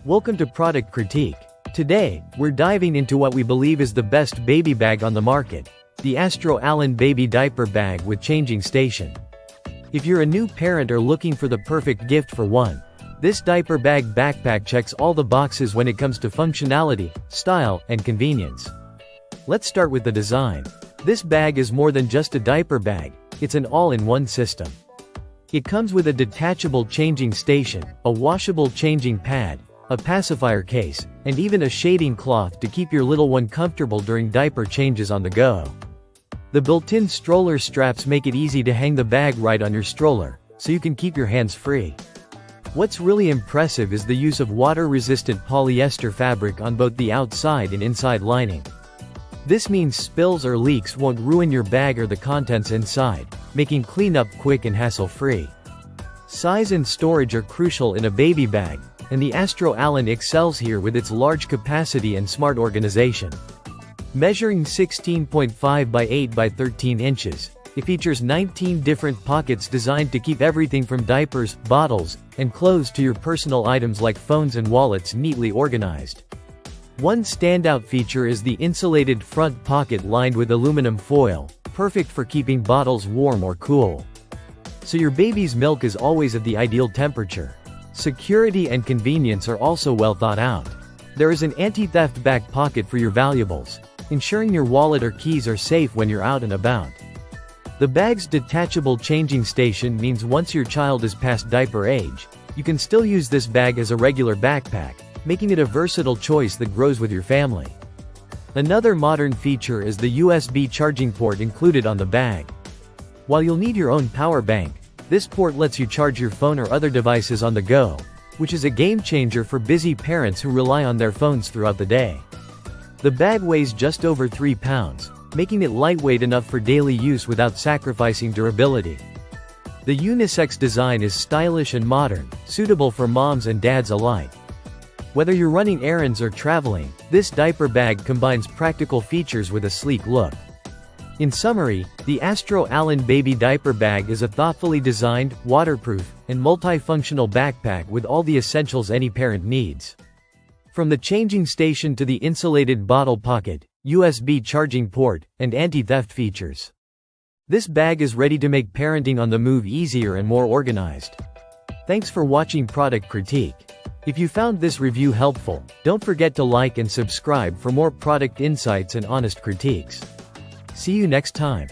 Welcome to Product Critique. Today, we're diving into what we believe is the best baby bag on the market, the Astro Allen Baby Diaper Bag with Changing Station. If you're a new parent or looking for the perfect gift for one, this diaper bag backpack checks all the boxes when it comes to functionality, style, and convenience. Let's start with the design. This bag is more than just a diaper bag, it's an all-in-one system. It comes with a detachable changing station, a washable changing pad, a pacifier case, and even a shading cloth to keep your little one comfortable during diaper changes on the go. The built-in stroller straps make it easy to hang the bag right on your stroller, so you can keep your hands free. What's really impressive is the use of water-resistant polyester fabric on both the outside and inside lining. This means spills or leaks won't ruin your bag or the contents inside, making cleanup quick and hassle-free. Size and storage are crucial in a baby bag, and the Astro Allen excels here with its large capacity and smart organization. Measuring 16.5 by 8 by 13 inches, it features 19 different pockets designed to keep everything from diapers, bottles, and clothes to your personal items like phones and wallets neatly organized. One standout feature is the insulated front pocket lined with aluminum foil, perfect for keeping bottles warm or cool. So your baby's milk is always at the ideal temperature. Security and convenience are also well thought out. There is an anti-theft back pocket for your valuables, ensuring your wallet or keys are safe when you're out and about. The bag's detachable changing station means once your child is past diaper age, you can still use this bag as a regular backpack, making it a versatile choice that grows with your family. Another modern feature is the USB charging port included on the bag. While you'll need your own power bank, this port lets you charge your phone or other devices on the go, which is a game changer for busy parents who rely on their phones throughout the day. The bag weighs just over 3 pounds, making it lightweight enough for daily use without sacrificing durability. The unisex design is stylish and modern, suitable for moms and dads alike. Whether you're running errands or traveling, this diaper bag combines practical features with a sleek look. In summary, the Astro Allen Baby Diaper Bag is a thoughtfully designed, waterproof, and multifunctional backpack with all the essentials any parent needs. From the changing station to the insulated bottle pocket, USB charging port, and anti-theft features, this bag is ready to make parenting on the move easier and more organized. Thanks for watching Product Critique. If you found this review helpful, don't forget to like and subscribe for more product insights and honest critiques. See you next time.